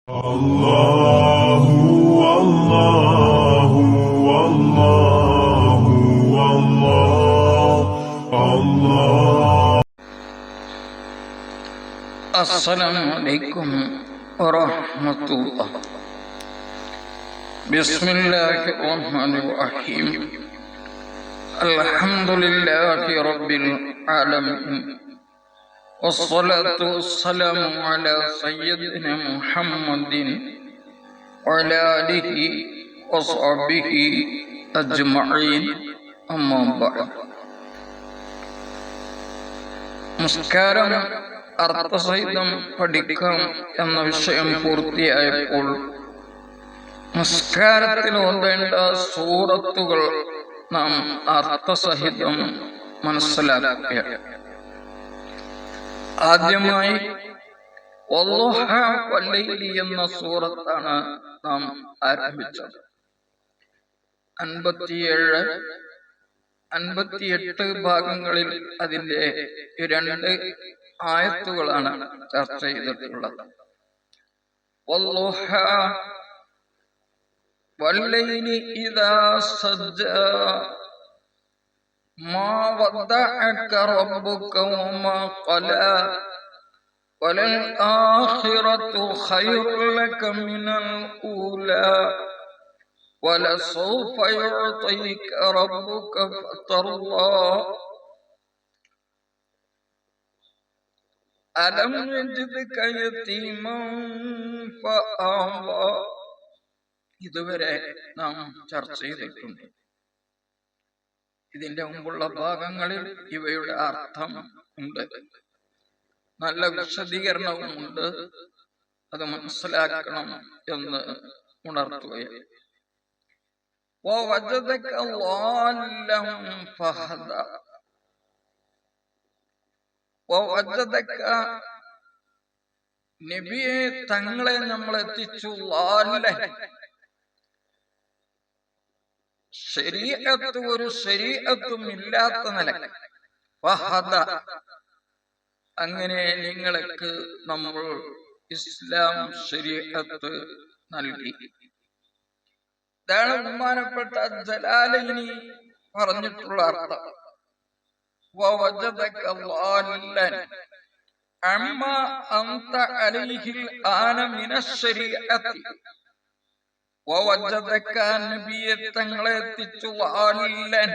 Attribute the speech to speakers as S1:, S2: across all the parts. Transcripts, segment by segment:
S1: Allahu Allahu Allahu Allah.
S2: Assalamu alaikum warahmatullah. Bismillahirrahmanirrahim. Alhamdulillahi rabbil alamin. Wassalatu wassalamu ala sayyidina Muhammadin wa ala alihi wa sahbihi ajma'in. Amma ba'd. നമസ്കാരം അർത്ഥസഹിതം പഠിക്കാം എന്ന വിഷയം പൂർത്തിയായപ്പോൾ നമസ്കാരത്തിൽ ഓതേണ്ട സൂറത്തുകൾ നാം അർത്ഥസഹിതം മനസ്സിലാക്കുക. ആദ്യമായി വദ്ദുഹ വല്ലൈലി എന്ന സൂറത്താണ് നാം ആരംഭിച്ചത്. 58 ഭാഗങ്ങളിൽ അതിന്റെ 2 ആയത്തുകളാണ് ചർച്ച ചെയ്തിട്ടുള്ളത്. വദ്ദുഹ വല്ലൈലി ഇദാ സജ്ജാ മാ വദ്ദഅക റബ്ബുക വമാ ഖലാ വലൽ ആഖിറതു ഖൈറുൻ ലക മിനൽ ഊലാ വലസൗഫ യുഅ്തീക റബ്ബുക ഫതർളാ അലം യജ്ദക യതീമൻ ഫആവാ. ഇതുവരെ നാം ചർച്ച ചെയ്തിട്ടുണ്ട്. ഇതിന്റെ മുമ്പുള്ള ഭാഗങ്ങളിൽ ഇവയുടെ അർത്ഥം ഉണ്ട്, നല്ല വിശദീകരണവും ഉണ്ട്. അത് മനസ്സിലാക്കണം എന്ന് ഉണർത്തുകയാണ്. വവജദക ളാല്ലൻ ഫഹദ. വവജദക നബിയെ തങ്ങളെ നമ്മൾ എത്തിച്ചു ളാല്ലൻ, ശരീഅത്ത് ഒരു ശരീഅത്തും ഇല്ലാത്ത നിലക്ക്, ഫഹദ അങ്ങനെ നിങ്ങൾക്ക് നമ്മൾ ഇസ്ലാം ശരീഅത്ത് നൽകി. ഇതാണ് ബഹുമാനപ്പെട്ട ജലാലൈനി പറഞ്ഞിട്ടുള്ള അർത്ഥം. വവജദക ളാല്ലൻ അമ്മാ അൻത അലൈഹിൽ ആന മിനശ് ശരീഅത്തി. വവജദക നബിയെ തങ്ങളെ എത്തിച്ചു ളാല്ലൻ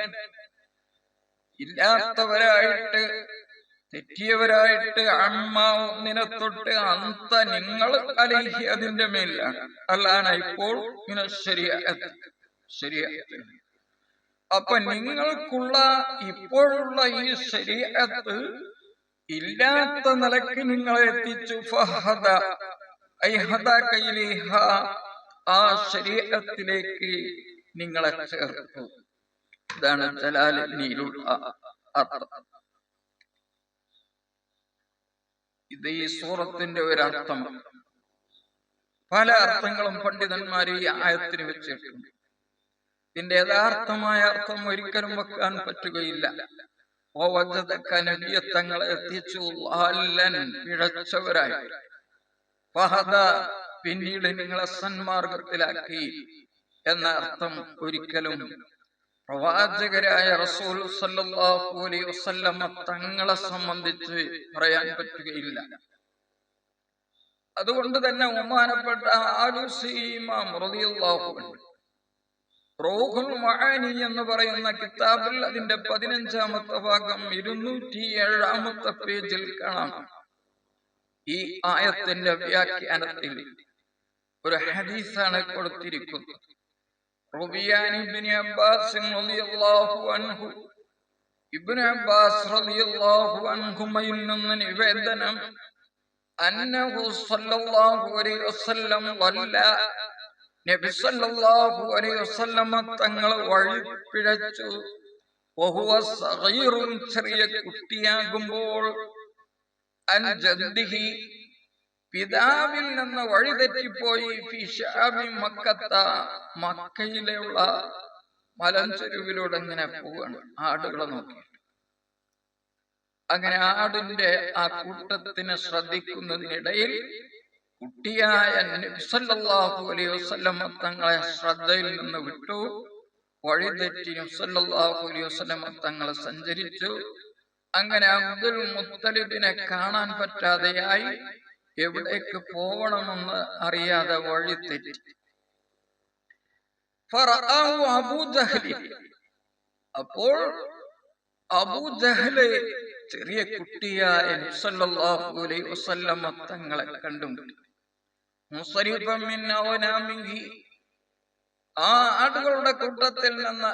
S2: ഇല്ലാത്തവരായിട്ട്, തെറ്റിയവരായിട്ട്, അമ്മ ഒന്നിനെ തൊട്ട് അന്ത നിങ്ങൾ അലൈഹി അതിന്റെ മേലാണ്, അല്ലാണ് ഇപ്പോൾ ശരീഅത്ത്. അപ്പൊ നിങ്ങൾക്കുള്ള ഇപ്പോഴുള്ള ഈ ശരീഅത്ത് ഇല്ലാത്ത നിലക്ക് നിങ്ങളെ എത്തിച്ചു. ഫഹദ ഐ ഹദക ഇലൈഹ, ആ ശരീഅത്തിലേക്ക് നിങ്ങളെ ചേർത്തു. ഇതാണ് ജലാലിലുള്ള അർത്ഥം. ഇത് ഈ സൂറത്തിന്റെ ഒരർത്ഥമാണ്. പല അർത്ഥങ്ങളും പണ്ഡിതന്മാർ ഈ ആയത്തിന് വെച്ചിട്ടുണ്ട്. ഇതിന്റെ യഥാർത്ഥമായ അർത്ഥം ഒരിക്കലും വെക്കാൻ പറ്റുകയില്ല. നബിയെ തങ്ങളെ എത്തിച്ചു ളാല്ലൻ പിഴച്ചവരായി, ഫഹദ പിന്നീട് നിങ്ങളെ സന്മാർഗത്തിലാക്കി എന്ന അർത്ഥം ഒരിക്കലും പ്രവാചകരായ റസൂൽ സല്ലല്ലാഹു അലൈഹി വസല്ലമ തങ്ങളെ സംബന്ധിച്ച് പറയാൻ പറ്റുകയില്ല. അതുകൊണ്ട് തന്നെ ബഹുമാനപ്പെട്ട ആലൂസി ഇമാം റളിയല്ലാഹു അൻഹു റൂഹുൽ മആനി എന്ന് പറയുന്ന കിതാബിൽ അതിന്റെ 15ാമത്തെ ഭാഗം 207ാമത്തെ പേജിൽ കാണാം. ഈ ആയത്തിന്റെ വ്യാഖ്യാനത്തിൽ ഒരു ഹദീസാണ് കൊടുത്തിരിക്കുന്നത്. ഇബ്നു അബ്ബാസ് റളിയല്ലാഹു അൻഹുമയിൽ നിന്ന് നിവേദനം, അന്നഹു സല്ലല്ലാഹു അലൈഹി വസല്ലം വല്ല, നബി സല്ലല്ലാഹു അലൈഹി വസല്ലം തങ്ങൾ വഴി പിഴച്ചു. വഹുവ സഗീറുൻ, ചെറിയ കുട്ടിയാകുമ്പോൾ, അൻ ജദ്ദിഹി, പിതാവിൽ നിന്ന് വഴിതെറ്റിപ്പോയി, ഫി ശഅബി മക്കത്ത, മക്കയിലുള്ള മലഞ്ചെരുവിലൂടെ ഇങ്ങനെ പോവാണ് ആടുകളെ നോക്കി. അങ്ങനെ ആടിന്റെ ആ കൂട്ടത്തിനെ ശ്രദ്ധിക്കുന്നതിനിടയിൽ കുട്ടിയായ നബി സല്ലല്ലാഹു അലൈഹി വസല്ലം തങ്ങളെ ശ്രദ്ധയിൽ നിന്ന് വിട്ടു. വഴിതെറ്റി നബി സല്ലല്ലാഹു അലൈഹി വസല്ലം തങ്ങളെ സഞ്ചരിച്ചു. അങ്ങനെ അബ്ദുൽ മുത്തലിബിനെ കാണാൻ പറ്റാതെയായി. എവിടേക്ക് പോകണമെന്ന് അറിയാതെ വഴി തെറ്റി. അപ്പോൾ അബൂജഹല് ചെറിയ കുട്ടിയായ നബി സല്ലല്ലാഹു അലൈഹി വസല്ലം തങ്ങളെ കണ്ടുമുട്ടി. മുസ്രിഫൻ മിൻ അവനാമിഹി, ആ ആടുകളുടെ കൂട്ടത്തിൽ നിന്ന്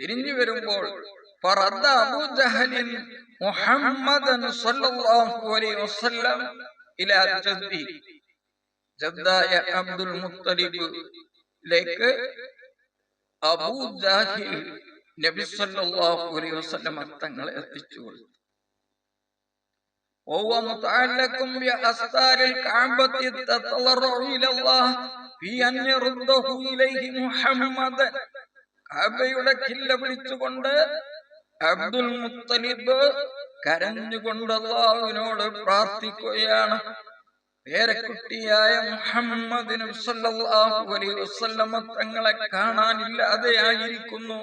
S2: തിരിഞ്ഞു വരുമ്പോൾ ഫറദ്ദ അബൂജഹലിൻ മുഹമ്മദൻ സല്ലല്ലാഹു അലൈഹി വസല്ലം ഇലാ ജദ്ദി, ജദ്ദായ അബ്ദുൽ മുത്തലിബിലേക്ക് അബൂജഹൽ നബി സല്ലല്ലാഹു അലൈഹി വസല്ലം തങ്ങളെ എത്തിച്ചു കൊടുത്തു. وهو متعلق بأستار الكعبة تتضرع إلى الله في أن يرده إليه محمد. കഅബയുടെ കില്ല പിടിച്ചുകൊണ്ട് അബ്ദുൽ മുത്തലിബ് കരഞ്ഞുകൊണ്ട് അല്ലാഹുവിനോട് പ്രാർത്ഥിക്കുകയാണ്. പേരക്കുട്ടിയായ മുഹമ്മദ് നബി സല്ലല്ലാഹു അലൈഹി വസല്ലം തങ്ങളെ കാണാനില്ലാതെയായിരിക്കുന്നു.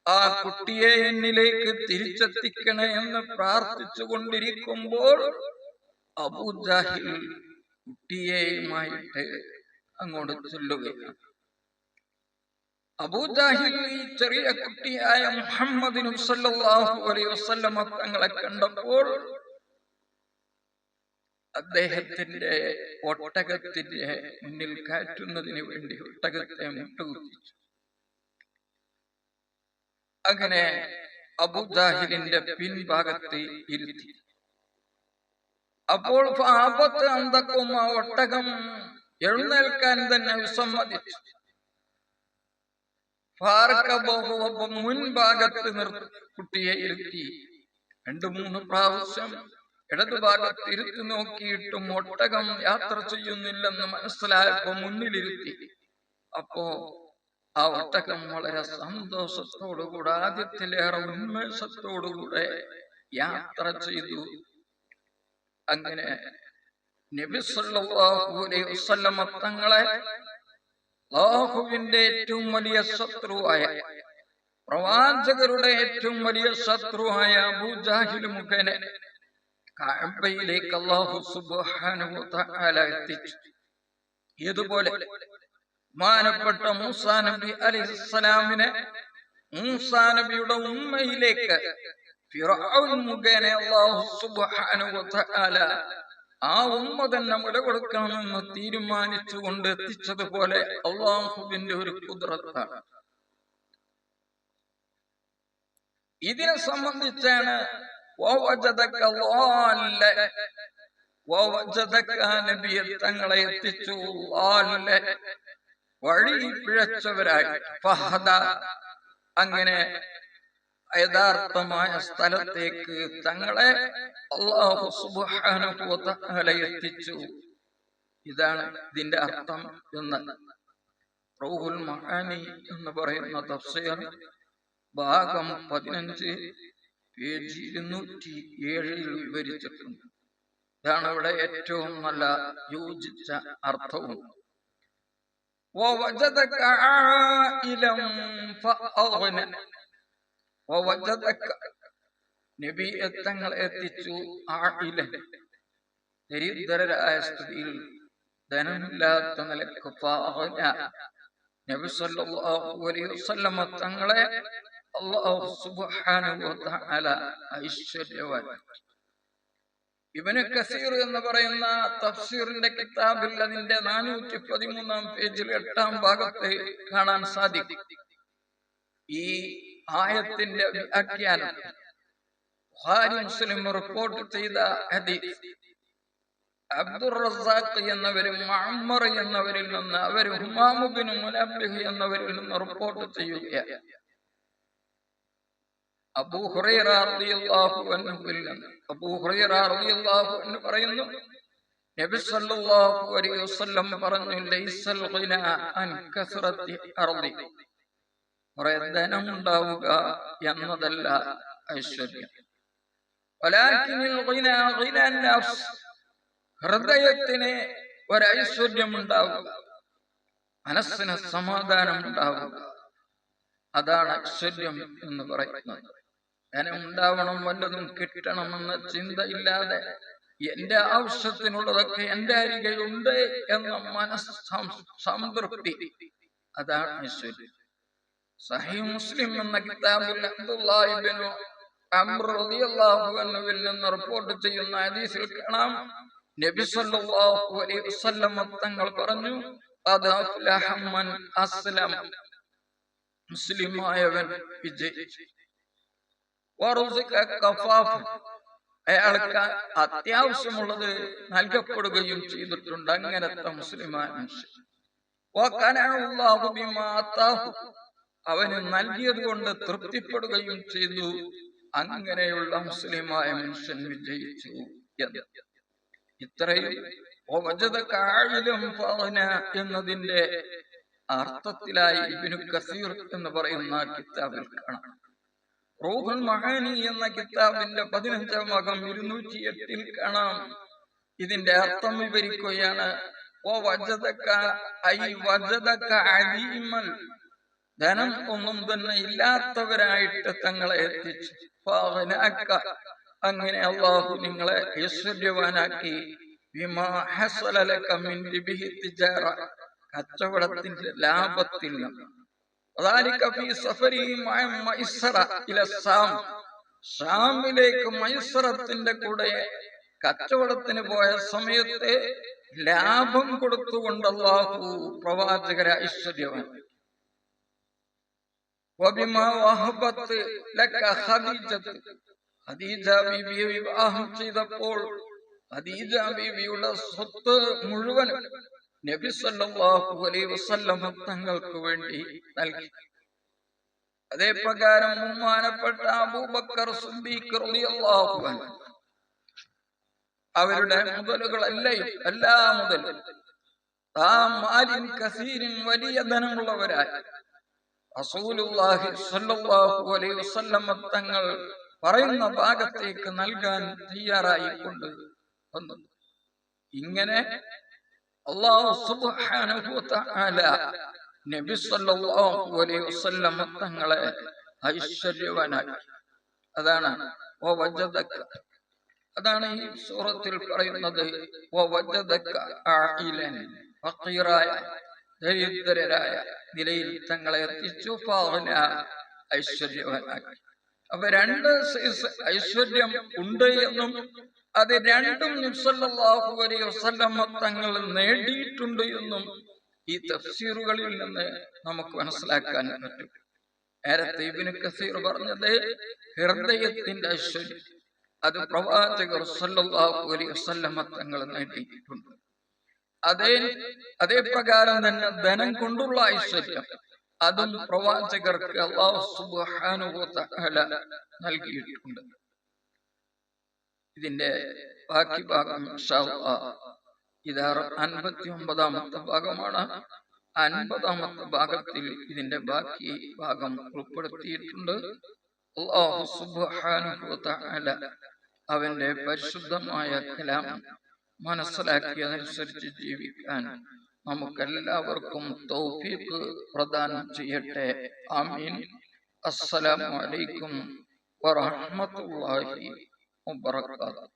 S2: ആ കുട്ടിയെ എന്നിലേക്ക് തിരിച്ചെത്തിക്കണേ എന്ന് പ്രാർത്ഥിച്ചു കൊണ്ടിരിക്കുമ്പോൾ അബൂജഹൽ കുട്ടിയെയുമായിട്ട് അങ്ങോട്ട് ചൊല്ലുകയാണ്. അബൂജഹൽ ഈ ചെറിയ കുട്ടിയായ മുഹമ്മദ് നബി സല്ലല്ലാഹു അലൈഹി വസല്ലം തങ്ങളെ കണ്ടപ്പോൾ അദ്ദേഹത്തിന്റെ ഒട്ടകത്തിന്റെ മുന്നിൽ കയറ്റുന്നതിന് വേണ്ടി ഒട്ടകത്തെ മുട്ടുകുത്തിച്ചു. അങ്ങനെ അബൂജഹലിന്റെ പിൻഭാഗത്ത് ഇരുത്തി. അപ്പോൾ ആ ഒട്ടകം എഴുന്നേൽക്കാൻ തന്നെ വിസമ്മതിച്ചു. മുൻഭാഗത്ത് കുട്ടിയെ ഇരുത്തി. 2-3 പ്രാവശ്യം ഇടതുഭാഗത്ത് ഇരുത്തി നോക്കിയിട്ടും ഒട്ടകം യാത്ര ചെയ്യുന്നില്ലെന്ന് മനസ്സിലായപ്പോ മുന്നിലിരുത്തി. അപ്പോ ആ ഒട്ടകം വളരെ സന്തോഷത്തോടുകൂടെ, ആദ്യത്തിലേറെ ഉന്മേഷത്തോടുകൂടെ യാത്ര ചെയ്തു. അങ്ങനെ നബി സല്ലല്ലാഹു അലൈഹി വസല്ലം തങ്ങളെ അല്ലാഹുവിന്റെ ഏറ്റവും വലിയ ശത്രുവായ, പ്രവാചകരുടെ ഏറ്റവും വലിയ ശത്രുവായ അബൂജഹൽ മുഖേന കഅബയിലേക്ക് അല്ലാഹു സുബ്ഹാനഹു വ തആല എത്തിച്ചു. ഇതുപോലെ ബഹുമാനപ്പെട്ട മൂസാ നബി അലൈഹിസ്സലാമിനെ മൂസാ നബിയുടെ ഉമ്മയിലേക്ക് ഫിർഔൻ മുഖേന അല്ലാഹു സുബ്ഹാനഹു വ തആല ആ ഉമ്മ തന്നെ മുല കൊടുക്കണമെന്ന് തീരുമാനിച്ചുകൊണ്ട് എത്തിച്ചതുപോലെ അല്ലാഹുവിന്റെ ഒരു ഖുദ്റത്താണ്. ഇതിനെ സംബന്ധിച്ചാണ് നബിയെ തങ്ങളെ എത്തിച്ചു വഴി പിഴച്ചവരായി. അങ്ങനെ യഥാർത്ഥമായ സ്ഥലത്തേക്ക് തങ്ങളെ അല്ലാഹു സുബ്ഹാനഹു വ തആല എത്തിച്ചു. ഇതാണ് ഇതിന്റെ അർത്ഥം എന്ന് റൗഹുൽ മആനി എന്ന് പറയുന്ന തഫ്സീർ ഭാഗം 15 പേജ് 207 വിവരിച്ചിട്ടുണ്ട്. ഇതാണ് ഇവിടെ ഏറ്റവും നല്ല യോജിച്ച അർത്ഥവും. നബി തങ്ങളെ എത്തിച്ചു ദരിദ്രരായ സ്ഥിതിയിൽ, ധനമില്ലാത്ത നിലക്ക് നബി സല്ലല്ലാഹു അലൈഹി വസല്ലം തങ്ങളെ അല്ലാഹു സുബ്ഹാനഹു വ തആല ഐശ്വര്യവാനാക്കി. ഇബ്നു കസീർ എന്ന് പറയുന്ന തഫ്സീറിന്റെ കിതാബിൽ അതിന്റെ 413 പേജിൽ 8-ാം ഭാഗത്ത് കാണാൻ സാധിക്കും. ഈ ആയത്തിന്റെ വ്യാഖ്യാനം ബുഖാരി മുസ്ലിം റിപ്പോർട്ട് ചെയ്ത ഹദീസ് അബ്ദുർ റസാഖ് എന്നവരും മഅമ്മർ എന്നവരിൽ നിന്ന്, അവർ ഹുമാം ഇബ്നു മുനബ്ബിഹ് എന്നവരിൽ നിന്ന് റിപ്പോർട്ട് ചെയ്യുകയാണ്. അബൂ ഹുറൈറ റളിയല്ലാഹു അൻഹു പറയുന്നു, നബി സല്ലല്ലാഹു അലൈഹി വസല്ലം പറഞ്ഞു, ലൈസൽ ഗിനാ അൻ കസ്റത്തി അർളി, കുറേ ധനം ഉണ്ടാവുക എന്നതല്ല ഐശ്വര്യം. വലാകിനിൽ ഗിനാ ഗിനാ നഫ്സ്, ഹൃദയത്തിനെ ഒരൈശ്വര്യം ഉണ്ടാവുക, മനസ്സിന് സമാധാനം ഉണ്ടാവുക. അതാണ് ഐശ്വര്യം എന്ന് പറയുന്നത്. ധനം ഉണ്ടാവണം, വല്ലതും കിട്ടണമെന്ന ചിന്തയില്ലാതെ എന്റെ ആവശ്യത്തിനുള്ളതൊക്കെ എന്റെ അരികെയുണ്ട് എന്ന മനസ്സ് സംതൃപ്തി, അതാണ് ഐശ്വര്യം. സഹീഹ് മുസ്ലിം എന്ന കിതാബിൽ അബ്ദുല്ലാഹി ഇബ്നു അംർ റളിയല്ലാഹു അൻഹുവിൽ നിന്ന് റിപ്പോർട്ട് ചെയ്യുന്ന ഹദീസിൽ കാണാം, നബി സല്ലല്ലാഹു അലൈഹി വസല്ലം തങ്ങൾ പറഞ്ഞു, ഖദ് അഫ്ലഹ മൻ അസ്ലമ, മുസ്ലിമായവൻ വിജയിച്ചു. വറുസിക കഫാഫ്, അയാൾക്ക് അത്യാവശ്യമുള്ളത് നൽകപ്പെടുകയും ചെയ്തിട്ടുണ്ട്, അങ്ങനത്തെ മുസ്ലിമായ മനുഷ്യൻ. വഖനഅല്ലാഹു ബിമാ അതാഹു, അവന് നൽകിയത് കൊണ്ട് തൃപ്തിപ്പെടുകയും ചെയ്തു, അങ്ങനെയുള്ള മുസ്ലിമായ മനുഷ്യൻ വിജയിച്ചു എന്ന്. ഇത്രയും എന്നതിന്റെ അർത്ഥത്തിലായി ഇബ്നു കസീർ എന്ന് പറയുന്ന കിതാബിൽ കാണാം. റൂഹുൽ മആനി എന്ന കിതാബിന്റെ 15-ാം ഭാഗം 208 കാണാം. ഇതിന്റെ അർത്ഥം വിവരിക്കുകയാണ്. ധനം ഒന്നും തന്നെ ഇല്ലാത്തവരായിട്ട് തങ്ങളെ എത്തിച്ചു. അങ്ങനെ അല്ലാഹു നിങ്ങളെ ഐശ്വര്യവാനാക്കി. കച്ചവടത്തിന്റെ ലാഭത്തിൽ നിന്ന്. ഷാമിലേക്ക് മൈസറത്തിന്റെ കൂടെ കച്ചവടത്തിന് പോയ സമയത്ത് ലാഭം കൊടുത്തുകൊണ്ട് അല്ലാഹു പ്രവാചകരെ ഐശ്വര്യവാൻ. ഖദീജ ബീവിയെ വിവാഹം ചെയ്തപ്പോൾ ഖദീജ ബീവിയുടെ സ്വത്ത് മുഴുവൻ നബി സല്ലല്ലാഹു അലൈഹി വസല്ലം തങ്ങൾക്ക് വേണ്ടി നൽകി. അതേ പ്രകാരം ബഹുമാനപ്പെട്ട അബൂബക്കർ സിദ്ദീഖ് റളിയല്ലാഹു അൻഹു അവരുടെ മുതലുകളെല്ലാം എല്ലാ മുതലും വലിയ ധനമുള്ളവരായി റസൂലുള്ളാഹി സ്വല്ലല്ലാഹു അലൈഹി വസല്ലം തങ്ങൾ പറയുന്ന ഭാഗത്തേക്ക് നൽകാൻ തയ്യാറായിക്കൊണ്ട് വന്നു. ഇങ്ങനെ അല്ലാഹു സുബ്ഹാനഹു വ തആല നബി സല്ലല്ലാഹു അലൈഹി വസല്ലം തങ്ങളെ ഐശ്വര്യവാനാക്കി. അതാണ് അതാണ് ഈ സൂറത്തിൽ പറയുന്നത്. ഫഖീറായ ദരിദ്രരായ നിലയിൽ തങ്ങളെ എത്തിച്ചു, ഐശ്വര്യവാനാക്കി. അപ്പൊ രണ്ട് ഐശ്വര്യം ഉണ്ട് എന്നും അത് രണ്ടും നബി സല്ലല്ലാഹു അലൈഹി വസല്ലം തങ്ങൾ നേടിയിട്ടുണ്ട് എന്നും ഈ തഫ്സീറുകളിൽ നിന്ന് നമുക്ക് മനസ്സിലാക്കാൻ പറ്റും. നേരത്തെ ഇബ്നു കസീർ പറഞ്ഞത് ഹൃദയത്തിന്റെ ഐശ്വര്യം, അത് പ്രവാചകർ സല്ലല്ലാഹു അലൈഹി വസല്ലം തങ്ങൾ നേടിയിട്ടുണ്ട്. അതേ പ്രകാരം തന്നെ ധനം കൊണ്ടുള്ള ഐശ്വര്യം, അതും പ്രവാചകർക്ക് അല്ലാഹു സുബ്ഹാനഹു വ തആല നൽകിയിട്ടുണ്ട്. ഇതിന്റെ ബാക്കി ഭാഗം ഇൻഷാ അല്ലാഹ് ഇത് 59-ാമത്തെ ഭാഗമാണ്. 50-ാമത്തെ ഭാഗത്തിൽ ഇതിന്റെ ബാക്കി ഭാഗം ഉൾപ്പെടുത്തിയിട്ടുണ്ട്. അല്ലാഹു സുബ്ഹാനഹു വ തആല അവന്റെ പരിശുദ്ധമായ കലാം മനസ്സിലാക്കിയതനുസരിച്ച് ജീവിക്കാൻ നമുക്കെല്ലാവർക്കും തൗഫീഖ് പ്രദാനം ചെയ്യട്ടെ. ആമീൻ. അസ്സലാമു അലൈക്കും വറഹ്മത്തുള്ളാഹി വബറകാതുഹു.